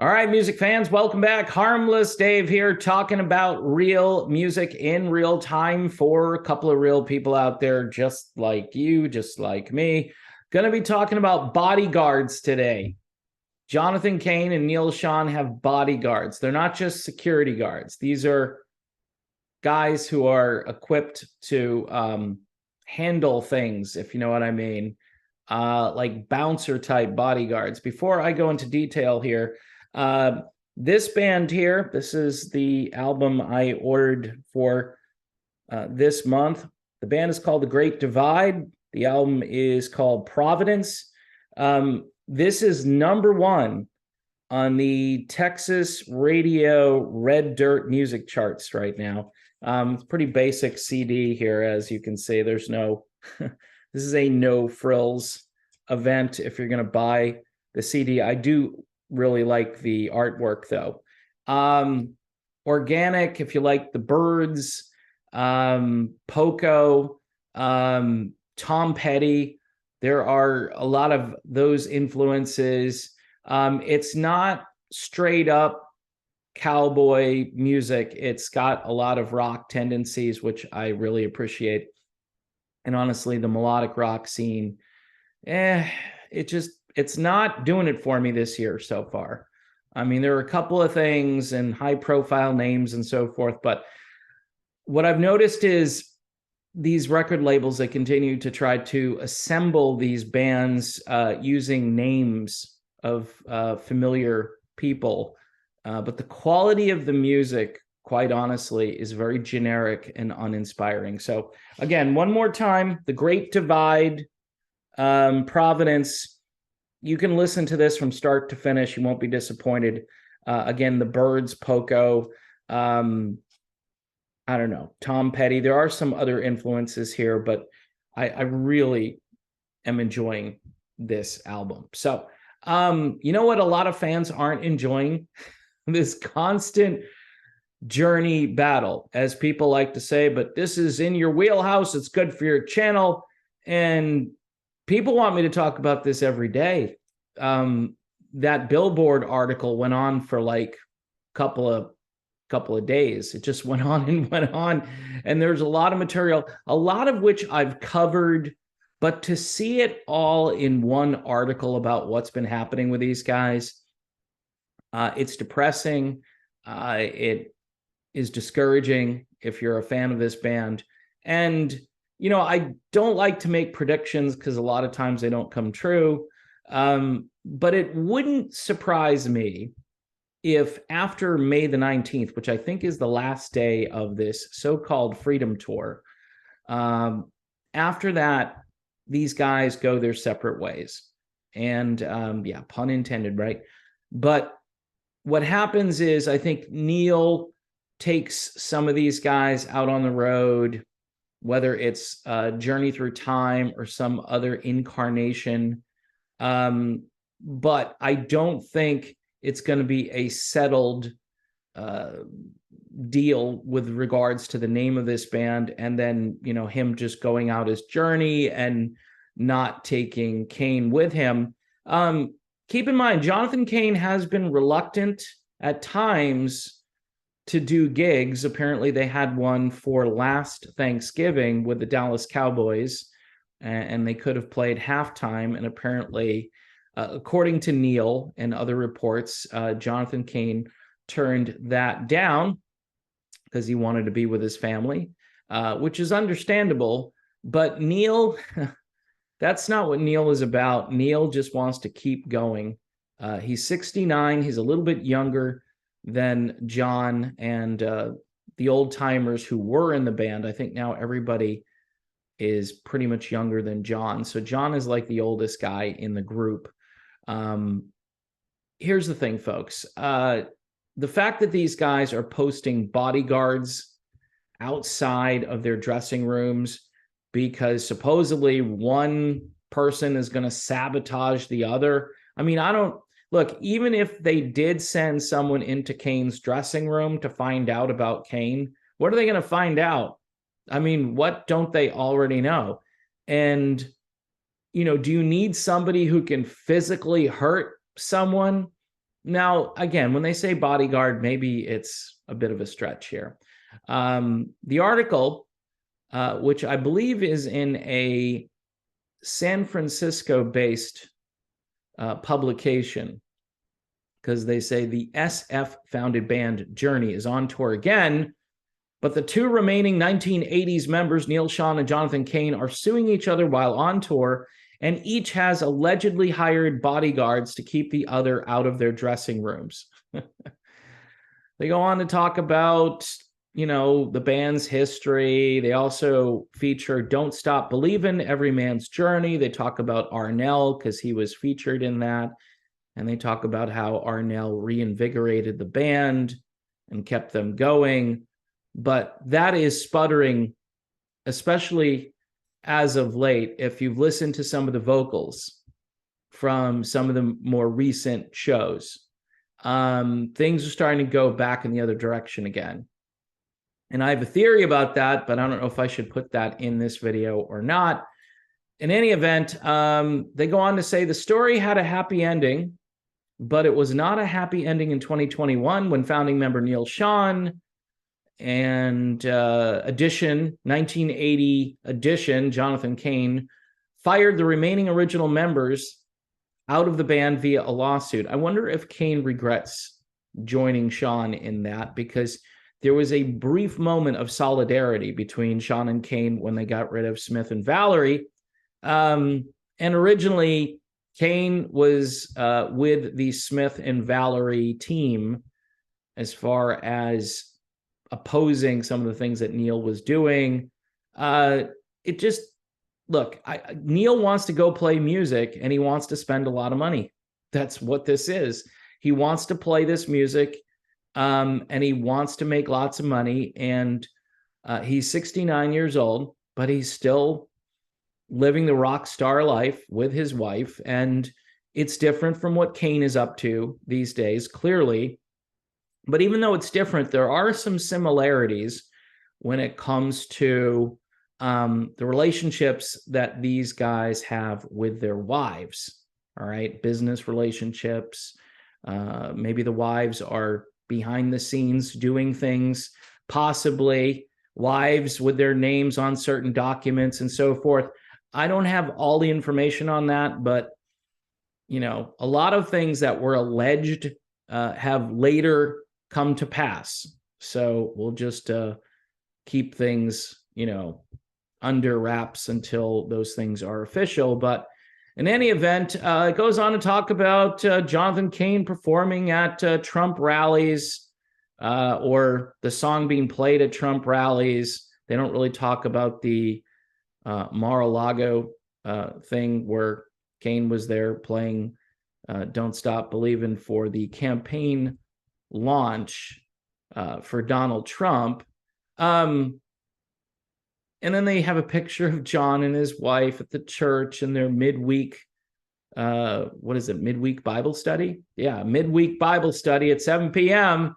All right, music fans, welcome back. Harmless Dave here, talking about real music in real time for a couple of real people out there just like you, just like me. Going to be talking about bodyguards today. Jonathan Cain and Neal Schon have bodyguards. They're not just security guards. These are guys who are equipped to handle things, if you know what I mean, like bouncer type bodyguards. Before I go into detail here, this band here, this is the album I ordered for this month. The band is called The Great Divide. The album is called Providence. This is #1 on the Texas radio Red Dirt music charts right now. It's pretty basic CD here, as you can see. There's no, this is a no frills event if you're going to buy the CD. I do really like the artwork though. Organic, if you like the Birds, Poco, Tom Petty. There are a lot of those influences. It's not straight up cowboy music. It's got a lot of rock tendencies, which I really appreciate. And honestly, the melodic rock scene, it's not doing it for me this year so far. I mean, there are a couple of things and high profile names and so forth, but what I've noticed is these record labels, they continue to try to assemble these bands using names of familiar people. But the quality of the music, quite honestly, is very generic and uninspiring. So again, one more time, The Great Divide, Providence. You can listen to this from start to finish. You won't be disappointed. Again, the Birds, Poco, I don't know, Tom Petty. There are some other influences here, but I really am enjoying this album. So, you know what a lot of fans aren't enjoying? This constant journey battle, as people like to say, but this is in your wheelhouse. It's good for your channel. And people want me to talk about this every day. That Billboard article went on for like a couple of days. It just went on and went on. And there's a lot of material, a lot of which I've covered, but to see it all in one article about what's been happening with these guys, it's depressing. It is discouraging if you're a fan of this band. And, you know, I don't like to make predictions because a lot of times they don't come true. But it wouldn't surprise me if after May the 19th, which I think is the last day of this so-called Freedom Tour, after that, these guys go their separate ways. And yeah, pun intended, right? But what happens is I think Neal takes some of these guys out on the road, whether it's Journey Through Time or some other incarnation. But I don't think it's going to be a settled deal with regards to the name of this band, and then, you know, him just going out his journey and not taking Cain with him. Keep in mind, Jonathan Cain has been reluctant at times to do gigs. Apparently, they had one for last Thanksgiving with the Dallas Cowboys, and they could have played halftime. And apparently, according to Neal and other reports, Jonathan Cain turned that down because he wanted to be with his family, which is understandable. But Neal, that's not what Neal is about. Neal just wants to keep going. He's 69. He's a little bit younger than John and the old timers who were in the band. I think now everybody is pretty much younger than John. So John is like the oldest guy in the group. Here's the thing, folks. The fact that these guys are posting bodyguards outside of their dressing rooms because supposedly one person is going to sabotage the other. I mean, I don't look, even if they did send someone into Cain's dressing room to find out about Cain, what are they going to find out? I mean, what don't they already know? And, you know, do you need somebody who can physically hurt someone Now, again, when they say bodyguard, maybe it's a bit of a stretch here. The article, which I believe is in a San Francisco-based publication, because they say the SF-founded band Journey is on tour again, but the two remaining 1980s members, Neal, Schon, and Jonathan Cain, are suing each other while on tour, and each has allegedly hired bodyguards to keep the other out of their dressing rooms. They go on to talk about, the band's history. They also feature Don't Stop Believin', Every Man's Journey. They talk about Arnell because he was featured in that. And they talk about how Arnell reinvigorated the band and kept them going. But that is sputtering, especially as of late. If you've listened to some of the vocals from some of the more recent shows, things are starting to go back in the other direction again. And I have a theory about that, but I don't know if I should put that in this video or not. In any event, they go on to say the story had a happy ending, but it was not a happy ending in 2021 when founding member Neal, Schon, and 1980 edition, Jonathan Cain, fired the remaining original members out of the band via a lawsuit. I wonder if Cain regrets joining Schon in that, because there was a brief moment of solidarity between Schon and Cain when they got rid of Smith and Valerie. And originally, Cain was with the Smith and Valerie team as far as opposing some of the things that Neal was doing. Neal wants to go play music and he wants to spend a lot of money. That's what this is. He wants to play this music and he wants to make lots of money. And he's 69 years old, but he's still living the rock star life with his wife. And it's different from what Cain is up to these days, clearly. But even though it's different, there are some similarities when it comes to the relationships that these guys have with their wives. All right, business relationships. Maybe the wives are behind the scenes doing things, possibly wives with their names on certain documents and so forth. I don't have all the information on that, but a lot of things that were alleged have later come to pass. So we'll just keep things, under wraps until those things are official. But in any event, it goes on to talk about Jonathan Cain performing at Trump rallies or the song being played at Trump rallies. They don't really talk about the Mar-a-Lago thing where Cain was there playing Don't Stop Believin' for the campaign launch for Donald Trump. And then they have a picture of John and his wife at the church in their midweek, midweek Bible study? Yeah, midweek Bible study at 7 p.m.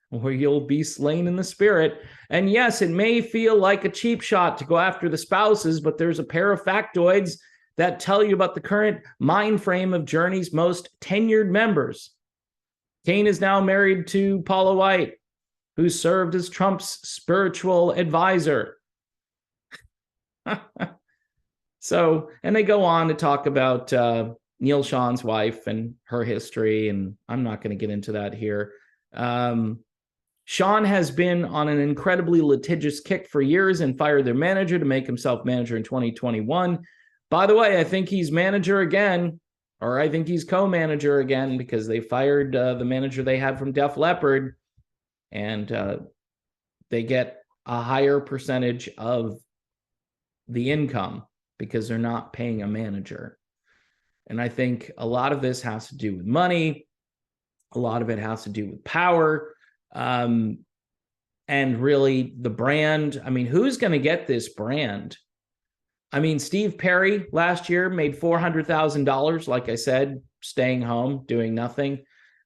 where you'll be slain in the spirit. And yes, it may feel like a cheap shot to go after the spouses, but there's a pair of factoids that tell you about the current mind frame of Journey's most tenured members. Cain is now married to Paula White, who served as Trump's spiritual advisor. So, and they go on to talk about Neal, Schon's wife and her history, and I'm not going to get into that here. Schon has been on an incredibly litigious kick for years and fired their manager to make himself manager in 2021. By the way, I think he's manager again, or I think he's co-manager again, because they fired the manager they had from Def Leppard, and they get a higher percentage of the income because they're not paying a manager. And I think a lot of this has to do with money. A lot of it has to do with power. And really the brand. I mean, who's going to get this brand? I mean, Steve Perry last year made $400,000, like I said, staying home, doing nothing.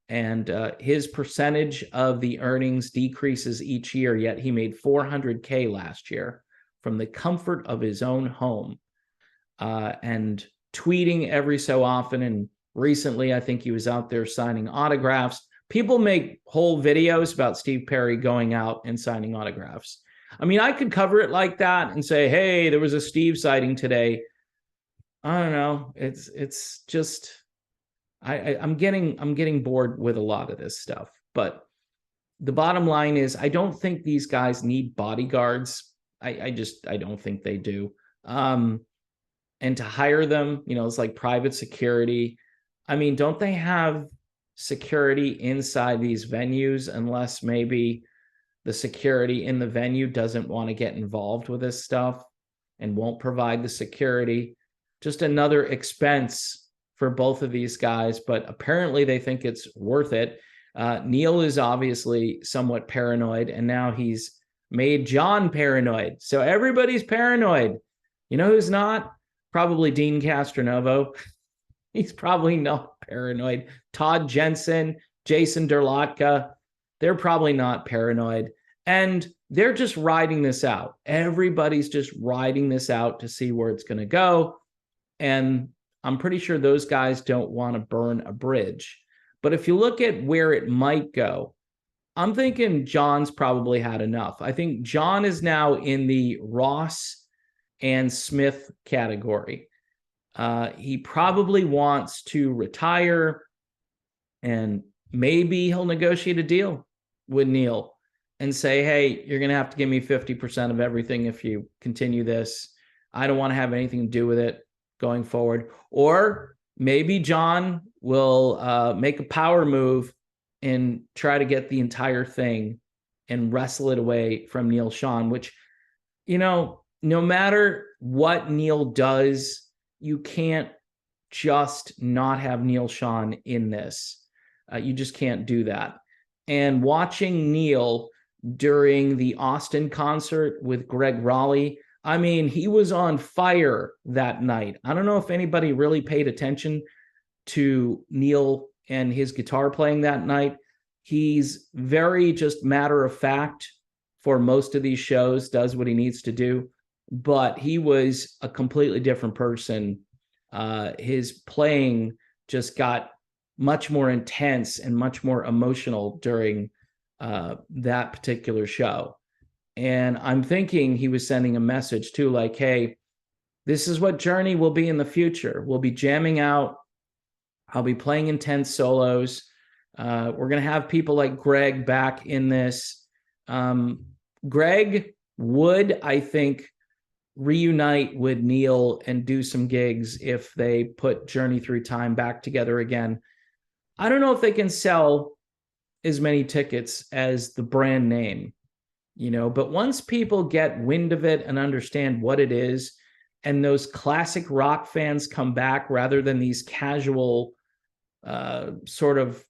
And his percentage of the earnings decreases each year, yet he made $400K last year from the comfort of his own home, and tweeting every so often and recently. I think he was out there signing autographs. People make whole videos about Steve Perry going out and signing autographs. I mean, I could cover it like that and say, hey, there was a Steve sighting today. I don't know. It's just I'm getting bored with a lot of this stuff. But the bottom line is I don't think these guys need bodyguards. I don't think they do. And to hire them, it's like private security. I mean, don't they have security inside these venues unless maybe the security in the venue doesn't want to get involved with this stuff and won't provide the security? Just another expense for both of these guys, but apparently they think it's worth it. Neal is obviously somewhat paranoid, and now he's made John paranoid. So everybody's paranoid. You know who's not? Probably Dean Castronovo. He's probably not paranoid. Todd Jensen, Jason Derlotka, they're probably not paranoid. And they're just riding this out. Everybody's just riding this out to see where it's going to go. And I'm pretty sure those guys don't want to burn a bridge. But if you look at where it might go, I'm thinking John's probably had enough. I think John is now in the Ross and Smith category. He probably wants to retire, and maybe he'll negotiate a deal with Neal and say, hey, you're going to have to give me 50% of everything if you continue this. I don't want to have anything to do with it going forward. Or maybe John will make a power move and try to get the entire thing and wrestle it away from Neal Schon, which, no matter what Neal does, you can't just not have Neal Schon in this. You just can't do that. And watching Neal during the Austin concert with Greg Raleigh, I mean, he was on fire that night. I don't know if anybody really paid attention to Neal and his guitar playing that night. He's very just matter of fact for most of these shows, does what he needs to do. But he was a completely different person. His playing just got much more intense and much more emotional during that particular show. And I'm thinking he was sending a message too, like, hey, this is what Journey will be in the future. We'll be jamming out. I'll be playing intense solos. We're going to have people like Greg back in this. Greg would, I think, reunite with Neal and do some gigs if they put Journey Through Time back together again. I don't know if they can sell as many tickets as the brand name, but once people get wind of it and understand what it is, and those classic rock fans come back rather than these casual sort of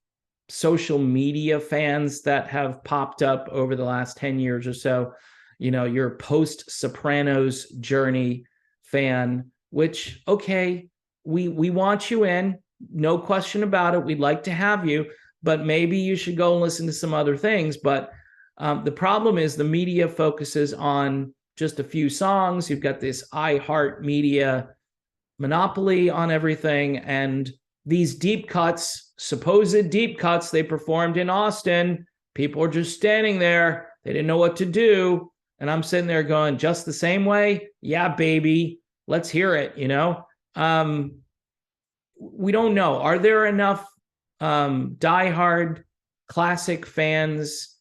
social media fans that have popped up over the last 10 years or so, your post-Sopranos Journey fan, which, okay, we want you in, no question about it. We'd like to have you, but maybe you should go and listen to some other things. But the problem is the media focuses on just a few songs. You've got this iHeart Media monopoly on everything. And these deep cuts, supposed deep cuts they performed in Austin, people are just standing there. They didn't know what to do. And I'm sitting there going, just the same way? Yeah, baby. Let's hear it, We don't know. Are there enough diehard classic fans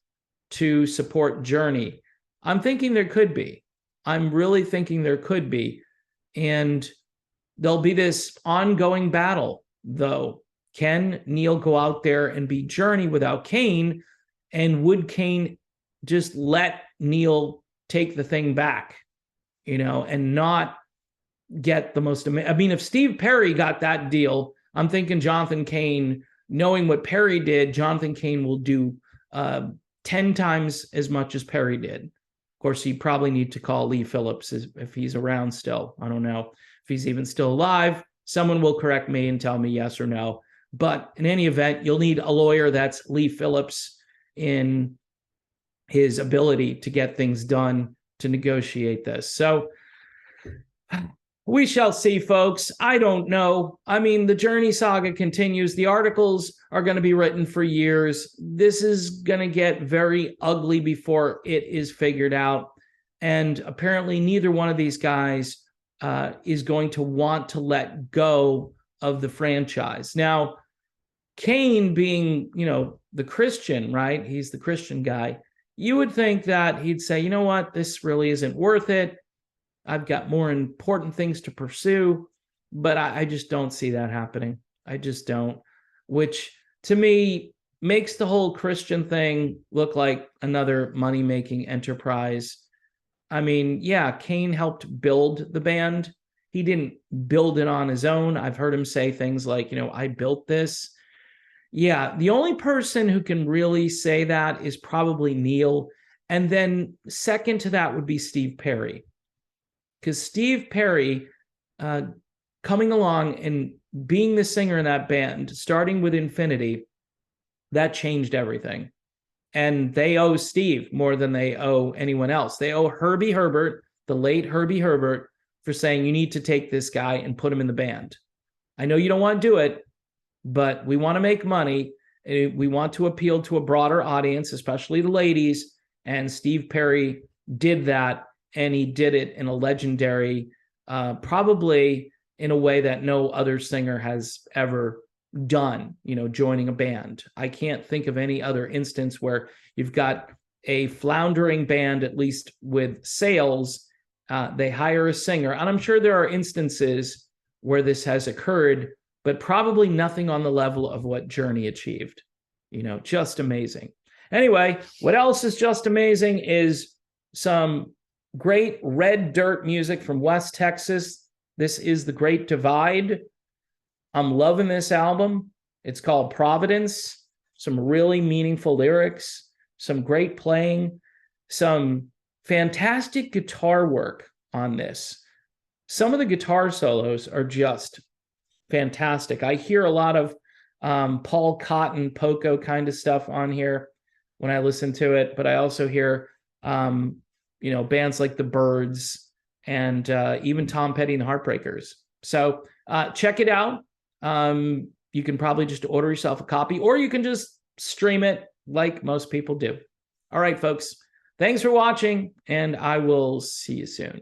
to support Journey? I'm thinking there could be. I'm really thinking there could be. And there'll be this ongoing battle, though. Can Neal go out there and be Journey without Cain? And would Cain just let Neal take the thing back, and not get the most I mean, if Steve Perry got that deal, I'm thinking Jonathan Cain, knowing what Perry did, Jonathan Cain will do 10 times as much as Perry did. Of course, he'd probably need to call Lee Phillips if he's around still. I don't know if he's even still alive. Someone will correct me and tell me yes or no. But in any event, you'll need a lawyer that's Lee Phillips in his ability to get things done to negotiate this. So We shall see, folks. I don't know. I mean, the Journey saga continues. The articles are going to be written for years. This is going to get very ugly before it is figured out. And apparently neither one of these guys is going to want to let go of the franchise. Now, Cain being, the Christian, right? He's the Christian guy. You would think that he'd say, you know what? This really isn't worth it. I've got more important things to pursue, but I just don't see that happening. I just don't, which to me makes the whole Christian thing look like another money-making enterprise. I mean, yeah, Cain helped build the band. He didn't build it on his own. I've heard him say things like, I built this. Yeah, the only person who can really say that is probably Neal. And then second to that would be Steve Perry. Because Steve Perry coming along and being the singer in that band, starting with Infinity, that changed everything. And they owe Steve more than they owe anyone else. They owe Herbie Herbert, the late Herbie Herbert, for saying you need to take this guy and put him in the band. I know you don't want to do it, but we want to make money. We want to appeal to a broader audience, especially the ladies. And Steve Perry did that. And he did it in a legendary, probably in a way that no other singer has ever done, joining a band. I can't think of any other instance where you've got a floundering band, at least with sales, they hire a singer. And I'm sure there are instances where this has occurred, but probably nothing on the level of what Journey achieved. Just amazing. Anyway, what else is just amazing is some great red dirt music from West Texas. This is The Great Divide. I'm loving this album. It's called Providence. Some really meaningful lyrics, some great playing, some fantastic guitar work on this. Some of the guitar solos are just fantastic. I hear a lot of Paul Cotton, Poco kind of stuff on here when I listen to it, but I also hear bands like the Byrds and even Tom Petty and the Heartbreakers. So check it out. You can probably just order yourself a copy, or you can just stream it like most people do. All right, folks. Thanks for watching, and I will see you soon.